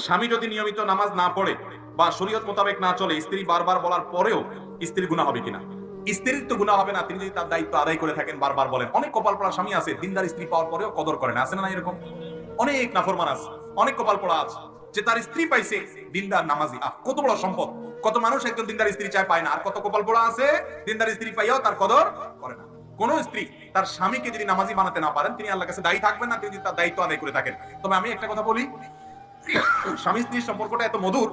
স্বামী যদি নিয়মিত নামাজ না পড়ে বা শরীয়ত মোতাবেক না চলে, স্ত্রী বারবার বলার পরেও স্ত্রীর গুনাহ হবে কিনা? স্ত্রীর তো গুনাহ হবে না, তিনি যদি তার দায়িত্ব আদায় করে থাকেন, বারবার বলেন। অনেক কপাল পড়া স্বামী আছে, দিনদার স্ত্রী পাওয়ার পরেও কদর করে না, আছে না এরকম? অনেক নাফরমান আছে, অনেক কপাল পড়া আছে যে তার স্ত্রী পাইছে দিনদার নামাজি। কত বড় সম্পদ! কত মানুষ একজন দিনদার স্ত্রী চায়, পায় না। আর কত কপাল পড়া আছে দিনদার স্ত্রী পাইয়াও তার কদর করে না। কোন স্ত্রী তার স্বামীকে যদি নামাজি বানাতে না পারেন, তিনি আল্লাহর কাছে দায়ী থাকবেন না, তিনি যদি তার দায়িত্ব আদায় করে থাকেন। তবে আমি একটা কথা বলি, স্বামী স্ত্রীর সম্পর্কটা এত মধুর,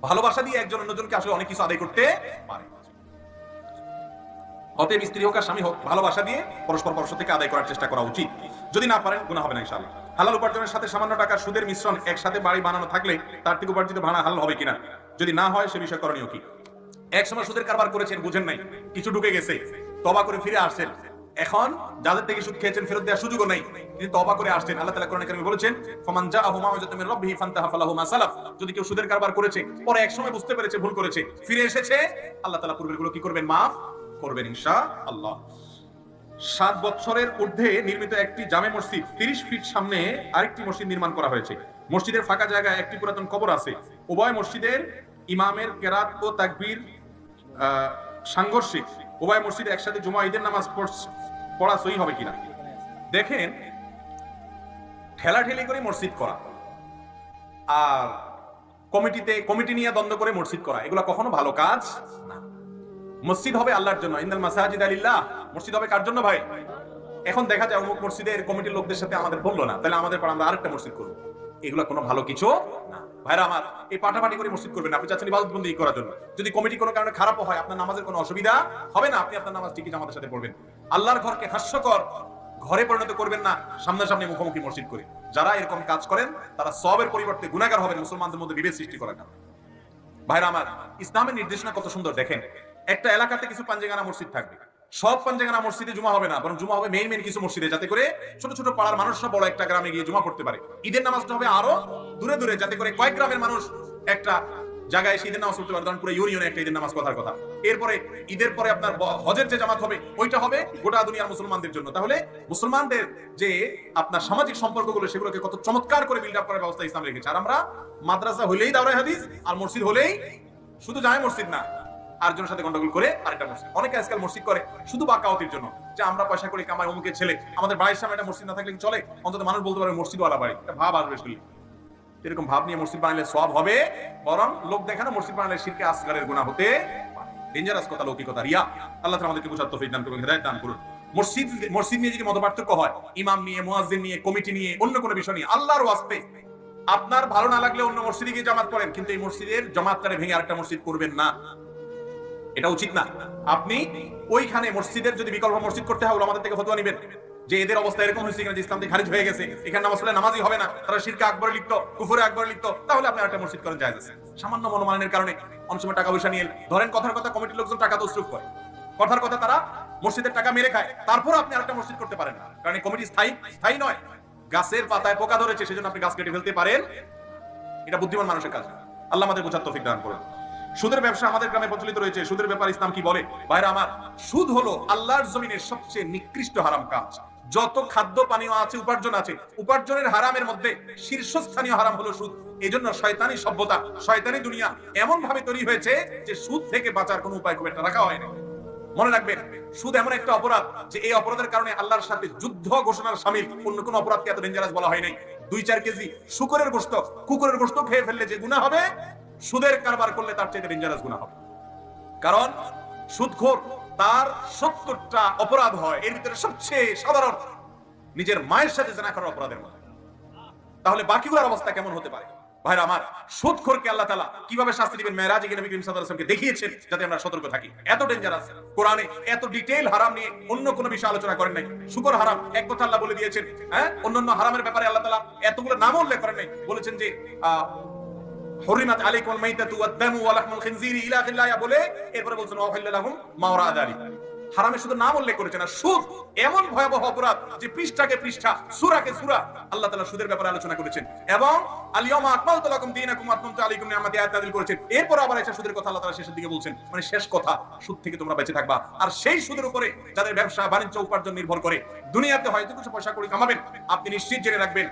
ভালোবাসা দিয়ে একজন অন্যজনকে আসলে অনেক কিছু আদায় করতে পারে। অতএব স্ত্রী হোক আর স্বামী হোক, ভালোবাসা দিয়ে পরস্পর পরস্পর থেকে আদায় করার চেষ্টা করা উচিত। যদি না পারেন, গুনাহ হবে না ইনশাআল্লাহ। হালাল উপার্জনের সাথে সামান্য টাকার সুদের মিশ্রণ একসাথে বাড়ি বানানো থাকলে তার থেকে উপার্জিত ভাড়া হালাল হবে কিনা? যদি না হয়, সে বিষয়ে করণীয় কি? এক সময় সুদের কারবার করেছেন, বুঝেন নাই, কিছু ঢুকে গেছে, তওবা করে ফিরে আসছেন। এখন যাদের থেকে সুদ খেয়েছেন ফেরত দেওয়ার সুযোগও নাই, তিনি তওবা করে আসছেন। আল্লাহ তাআলা কোরআনে কারিমে বলেছেন, ফামান জাআহু মাউইযাতুম মির রাব্বিহি ফান্তাহা ফালাহু মা সালাফ। যদি কেউ সুদের কারবার করেছে, পরে এক সময় বুঝতে পেরেছে ভুল করেছে, ফিরে এসেছে, আল্লাহ তাআলা পূর্বের গুলো কি করবেন? মাফ করবেন ইনশাআল্লাহ। 7 বছরের ঊর্ধ্বে নির্মিত একটি জামে মসজিদ 30 ফিট সামনে আরেকটি মসজিদ নির্মাণ করা হয়েছে। মসজিদের ফাঁকা জায়গায় একটি পুরাতন কবর আছে। উভয় মসজিদের ইমামের কেরাত ও তাকবীর সাংঘর্ষিক। উভয় মসজিদে একসাথে জুমা ঈদের নামাজ পড়া সহি হবে কিনা? দেখেন, ঠেলাঠেলি করে মসজিদ করা আর কমিটি নিয়ে দ্বন্দ্ব করে মসজিদ করা, এগুলো কখনো ভালো কাজ না। মসজিদ হবে আল্লাহর জন্য, ইন্নাল মাসাজিদ লিল্লাহ। মসজিদ হবে কার জন্য ভাই? এখন দেখা যায় অমুক মসজিদের কমিটির লোকদের সাথে আমাদের বললো না, তাহলে আমাদের পাড়া আমরা আরেকটা মসজিদ করবো। এগুলো কোনো ভালো কিছু না ভাইরা আমার। এই পাটাপাটি করে মসজিদ করবেন, আপনি চাচ্ছেন ইবাদত বন্দেগী করার জন্য। যদি কমিটি কোনো কারণে খারাপও হয়, আপনার নামাজের কোনো অসুবিধা হবে না, আপনি আপনার নামাজ ঠিকই জামাতের সাথে পড়বেন। আল্লাহর ঘরকে হাস্যকর ঘরে পরিণত করবেন না সামনাসামনি মুখোমুখি মসজিদ করে। যারা এরকম কাজ করেন তারা সওয়াবের পরিবর্তে গুনাহগার হবেন, মুসলমানদের মধ্যে বিভেদ সৃষ্টি করার কারণে। ভাইরা আমার, ইসলামের নির্দেশনা কত সুন্দর দেখেন। একটা এলাকাতে কিছু পাঞ্জেগানা মসজিদ থাকবে, সব পাঞ্জেগানা মসজিদে জুমা হবে না, বরং জুমা হবে মেইন কিছু মসজিদে, যাতে করে ছোট ছোট পাড়ার মানুষরা বড় একটা গ্রামে গিয়ে জুমা পড়তে পারে। ঈদের নামাজটা হবে আরো দূরে দূরে, যাতে করে কয়েক গ্রামের মানুষ একটা জায়গায় ঈদের নামাজ পড়তে পারে। ধরুন পুরো ইউনিয়নে একটা ঈদের নামাজ কথার কথা। এরপরে ঈদের পরে আপনার হজের যে জামাত হবে, ওইটা হবে গোটা দুনিয়ার মুসলমানদের জন্য। তাহলে মুসলমানদের যে আপনার সামাজিক সম্পর্কগুলো, সেগুলোকে কত চমৎকার করে বিল্ড আপ করার ব্যবস্থা ইসলাম রেখেছে। আর আমরা মাদ্রাসা হলেই দাওরায়ে হাদিস, আর মসজিদ হলেই শুধু জামে মসজিদ না, আরেকজনের সাথে গন্ডগোল করে আরেকটা মসজিদ। অনেকে আজকাল মসজিদ করে শুধু বাকাওয়াতির জন্য, যে আমরা পয়সা করে কামাই, অমুকের ছেলে। আমাদের বাড়ির সামনে একটা মসজিদ না থাকলে কি চলে? অন্তত মানুষ বলতে পারে মসজিদওয়ালা বাড়ি, একটা ভাব আসবে শুনলে। এরকম ভাব নিয়ে মসজিদ বানালে সওয়াব হবে, বরং লোক দেখানো মসজিদ বানালে শিরকে আসগারের গুনাহ হতে পারে। ডেঞ্জারাস কথা, লৌকিকতা, রিয়া। আল্লাহ তাআলা আমাদেরকে বুঝার তৌফিক দান করুন, হেদায়েত দান করুন। মসজিদ নিয়ে যদি মতপার্থক্য হয়, ইমাম নিয়ে, মুয়াজ্জিন নিয়ে, কমিটি নিয়ে, অন্য কোনো বিষয় নিয়ে, আল্লাহর ওয়াস্তে আপনার ভালো না লাগলে অন্য মসজিদে গিয়ে জামাত করেন, কিন্তু এই মসজিদের জামাতটারে ভেঙে আরেকটা মসজিদ করবেন না, এটা উচিত না। আপনি ওইখানে মসজিদের যদি বিকল্প মসজিদ করতে হয়, আমাদের থেকে ফতোয়া নেবেন যে এদের অবস্থা এরকম হয়েছে কিনা, যে ইসলাম থেকে খারিজ হয়ে গেছে, এখানে নামাজ পড়লে নামাজই হবে না, তারা শিরকে আকবরে লিপ্ত, কুফরে আকবরে লিপ্ত, তাহলে আপনি একটা মসজিদ করেন, জায়েজ আছে। সামান্য মনোমালিন্যের কারণে অনেক সময় টাকা পয়সা নিয়ে ধরেন, কথার কথা কমিটির লোকজন টাকা তসরুফ করে, কথার কথা তারা মসজিদের টাকা মেরে খায়, তারপর আপনি আরেকটা মসজিদ করতে পারেন না, কারণ এই কমিটি স্থায়ী নয়। গাছের পাতায় পোকা ধরেছে, সেজন্য আপনি গাছ কেটে ফেলতে পারেন, এটা বুদ্ধিমান মানুষের কাজ। আল্লাহ আমাদের বোঝার তৌফিক দান করুন। সুদের ব্যবসা আমাদের গ্রামে প্রচলিত রয়েছে, সুদের ব্যাপারে ইসলাম কি বলে? ভাইরা আমার, সুদ হলো আল্লাহর জমিনের সবচেয়ে নিকৃষ্ট হারাম কাজ। যত খাদ্য পানীয় আছে, উপার্জন আছে, উপার্জনের হারামের মধ্যে শীর্ষস্থানীয় হারাম হলো সুদ। এজন্য শয়তানি সভ্যতা, শয়তানি দুনিয়া এমন ভাবে তৈরি হয়েছে যে সুদ থেকে বাঁচার কোনো উপায় খুব একটা রাখা হয় না। মনে রাখবেন, সুদ এমন একটা অপরাধ যে এই অপরাধের কারণে আল্লাহর সাথে যুদ্ধ ঘোষণার শামিল। অন্য কোনো অপরাধকে এত ডেঞ্জারাস বলা হয় নাই। 2-4 কেজি শুকরের গোশত, কুকুরের গোশত খেয়ে ফেললে যে গুনাহ হবে, সুদের কারবার করলে তার চাইতে ডেঞ্জারাস গুনাহ হবে। কারণ সুদখোর তার 70টা অপরাধ হয়, এর ভিতরে সবচেয়ে সাধারণ নিজের মায়ের সাথে জেনা করার অপরাধের মতো। তাহলে বাকিগুলোর অবস্থা কেমন হতে পারে? ভাইরা আমার, সুদখোরকে আল্লাহ তাআলা কিভাবে শাস্তি দিবেন মেরাজে গিয়ে নবী করিম সাল্লাল্লাহু আলাইহি ওয়াসাল্লামকে দেখিয়েছেন, যাতে আমরা সতর্ক থাকি। এত ডেঞ্জারাস কোরআনে এত ডিটেইল হারাম নিয়ে অন্য কোনো বিষয় আলোচনা করেন নাই। শুকর হারাম এক কথা আল্লাহ বলে দিয়েছেন, অন্যান্য হারামের ব্যাপারে আল্লাহ তাআলা এতগুলো নাম উল্লেখ করেন নাই। বলেছেন যে হুরিমাত আলাইকুমুল মাইতাতু ওয়াদ-দামু ওয়া লাহমুল খিনজিরি ইলা আখির বলে, এরপরে বলেছেন ওয়াহিল্লা লাহুম মা ওয়ারা যালিক। হারামের শুধু নাম উল্লেখ করেছেন। আর সুদ এমন ভয়াবহ অপরাধ যে পৃষ্ঠাকে পৃষ্ঠা, সূরাকে সূরা আল্লাহ তাআলা সুদের ব্যাপারে আলোচনা করেছেন। এবং আল-ইয়াওমা আকমালতু লাকুম দীনাকুম ওয়া আতমামতু আলাইকুম নি'মাতি আয়াত নাযিল করেছেন। এরপর আবার এসে সুদের কথা আল্লাহ তাআলা শেষের দিকে বলছেন, মানে শেষ কথা, সুদ থেকে তোমরা বেঁচে থাকবা। আর সেই সুদের উপরে যাদের ব্যবসা বাণিজ্য উপার্জন নির্ভর করে, দুনিয়াতে হয়তো কিছু পয়সা করে কামাবেন, আপনি নিশ্চিত জেনে রাখবেন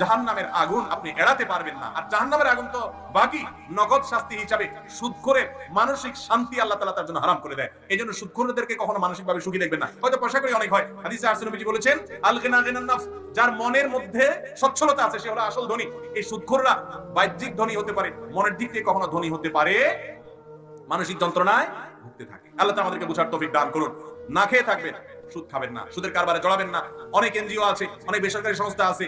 জাহান্নামের আগুন আপনি এড়াতে পারবেন না। আর জাহান্নামের আগুন তো বাকি নগদ শাস্তি হিসাবে সুদখোরের মানসিক শান্তি আল্লাহ তাআলা তার জন্য হারাম করে দেয়। এইজন্য সুদখোরদেরকে কখনো মানসিকভাবে সুখী দেখবেন না। হয়তো পয়সা করে অনেক হয়, হাদিসে আসছে নবীজি বলেছেন আল গিনা গিনান নাফস, যার মনের মধ্যে সচ্ছলতা আছে সে হলো আসল ধনী। এই সুদখোররা বাহ্যিক ধনী হতে পারে, মনের দিক থেকে কখনো ধনী হতে পারে মানসিক যন্ত্রণায় ভুগতে থাকে। আল্লাহ তাআলা আমাদেরকে বুঝার তৌফিক দান করুন। না খেয়ে থাকবেন, সুদ খাবেন না, সুদের কারবারে জড়াবেন না। অনেক এনজিও আছে, অনেক বেসরকারি সংস্থা আছে,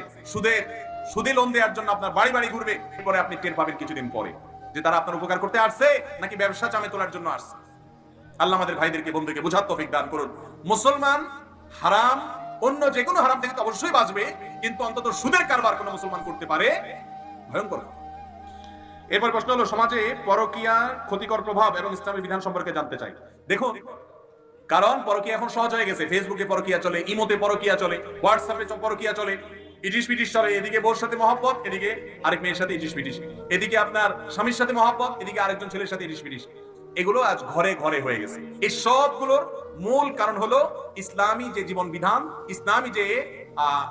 সুদে লোন দেওয়ার জন্য আপনার বাড়ি বাড়ি ঘুরবে। এরপরে আপনি টের পাবেন কিছুদিন পরে যে তারা আপনার উপকার করতে আসছে নাকি ব্যবসা চামে তোলার জন্য আসছে। আল্লাহ আমাদের ভাইদেরকে বন্ধুকে বুঝার তৌফিক দান করুন। মুসলমান হারাম, অন্য যে কোনো হারাম থেকে তো অবশ্যই বাঁচবে, কিন্তু অন্তত সুদের কারবার কোনো মুসলমান করতে পারে, ভয়ঙ্কর। এরপর প্রশ্ন হলো, সমাজে পরকীয়ার ক্ষতিকর প্রভাব এবং ইসলামী বিধান সম্পর্কে জানতে চাই। দেখুন, কারণ পরকীয়া এখন সহজ হয়ে গেছে। ফেসবুকে পরকীয়া চলে, ইমোতে পরকীয়া চলে, হোয়াটসঅ্যাপে পরকীয়া চলে, ইটিশ পিটিশ চলে। এদিকে বউর সাথে মহব্বত, এদিকে আরেক মেয়ের সাথে ইটিশ পিটিশ, এদিকে আপনার স্বামীর সাথে মহব্বত, এদিকে আরেকজন ছেলের সাথে ইটিশ পিটিশ। এগুলো আজ ঘরে ঘরে হয়ে গেছে। এই সবগুলোর মূল কারণ হলো ইসলামী যে জীবন বিধান, ইসলামী যে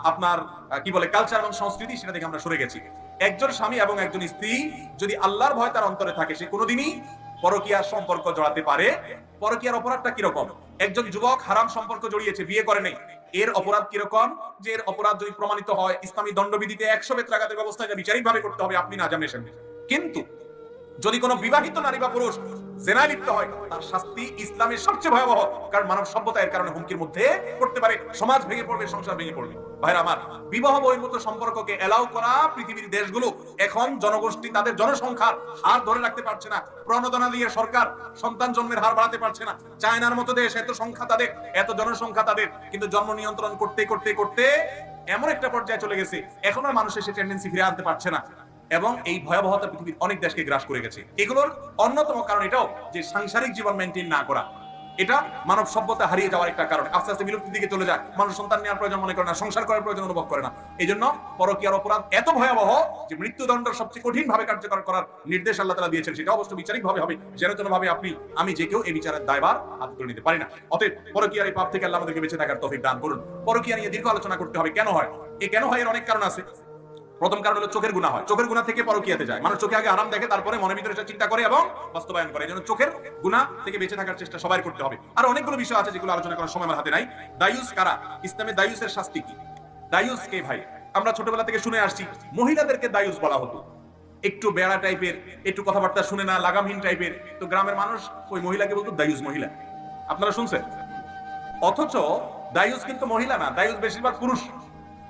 আপনার কি বলে কালচার এবং সংস্কৃতি, সেটা থেকে আমরা সরে গেছি। একজন স্বামী এবং একজন স্ত্রী যদি আল্লাহর ভয় তার অন্তরে থাকে, সে কোনোদিনই পরকীয়ার সম্পর্ক জড়াতে পারে। পরকীয়ার অপরাধটা কিরকম? একজন যুবক হারাম সম্পর্ক জড়িয়েছে, বিয়ে করে নেই, এর অপরাধ কিরকম? যে এর অপরাধ যদি প্রমাণিত হয়, ইসলামী দণ্ডবিধিতে 100 বেত্রাঘাতের ব্যবস্থা বিচারিক ভাবে করতে হবে, আপনি না জানেন। কিন্তু যদি কোনো বিবাহিত নারী বা পুরুষ জেনায় লিপ্ত হয়, তার শাস্তি ইসলামের সবচেয়ে ভয়াবহ। কারণ মানব সভ্যতা এর কারণে হুমকির মধ্যে পড়তে পারে, সমাজ ভেঙে পড়বে, সংসার ভেঙে পড়বে। ভাইরা আমার, বিবাহ বহির্ভূত সম্পর্ককে এলাও করা পৃথিবীর দেশগুলো এখন জনগোষ্ঠী তাদের জনসংখ্যার হার ধরে রাখতে পারছে না। প্রণোদনা দিয়ে সরকার সন্তান জন্মের হার বাড়াতে পারছে না। চায়নার মতো দেশ, এত সংখ্যা তাদের, এত জনসংখ্যা তাদের, কিন্তু জন্ম নিয়ন্ত্রণ করতে করতে করতে এমন একটা পর্যায়ে চলে গেছে, এখন আর মানুষের সে টেন্ডেন্সি ফিরে আনতে পারছে না। এবং এই ভয়াবহতা পৃথিবীর অনেক দেশকে গ্রাস করে গেছে। এগুলোর অন্যতম কারণ এটাও যে সাংসারিক জীবন মেনটেন না করা। এটা মানব সভ্যতা হারিয়ে যাওয়ার একটা কারণ। আস্তে আস্তে বিলুপ্তির দিকে চলে যায়। মানুষ সন্তান নেওয়ার প্রয়োজন মনে করে না, সংসার করার প্রয়োজন অনুভব করে না। এই জন্য পরকীয়ার অপরাধ এত ভয়াবহ যে মৃত্যুদণ্ড সবচেয়ে কঠিন ভাবে কার্যকর করার নির্দেশ আল্লাহ তাআলা দিয়েছেন। সেটা অবশ্য বিচারিক ভাবে হবে, যেন তেন ভাবে আমি যে কেউ এই বিচারের দায়ভার হাতে তুলে নিতে পারি না। অতএব পরকীয়ার এই পাপ থেকে আল্লাহ আমাদেরকে বেঁচে থাকার তৌফিক দান করুন। পরকীয়া নিয়ে দীর্ঘ আলোচনা করতে হবে। কেন হয়? কেন হয় এর অনেক কারণ আছে। প্রথম কারণ হলো চোখের গুনাহ হয়। চোখের গুনাহ থেকে পরকীয়াতে যায়। মানুষ চোখে আগে হারাম দেখে, তারপরে মনের ভিতরে সেটা চিন্তা করে এবং বাস্তবায়ন করে। এজন্য চোখের গুনাহ থেকে বেঁচে থাকার চেষ্টা সবাই করতে হবে। আর অনেকগুলো বিষয় আছে যেগুলো আলোচনা করার সময় আমার হাতে নাই। দায়ুস কারা? ইসলামে দায়ুসের শাস্তি কি? দায়ুস কে ভাই? আমরা ছোটবেলা থেকে শুনে আসছি মহিলাদেরকে দায়ুস বলা হতো। একটু বেড়া টাইপের, একটু কথাবার্তা শুনে না, লাগামহীন টাইপের, তো গ্রামের মানুষ ওই মহিলাকে বলতো দায়ুস মহিলা। আপনারা শুনছেন? অথচ দায়ুস কিন্তু মহিলা না, দায়ুস বেশিরভাগ পুরুষ।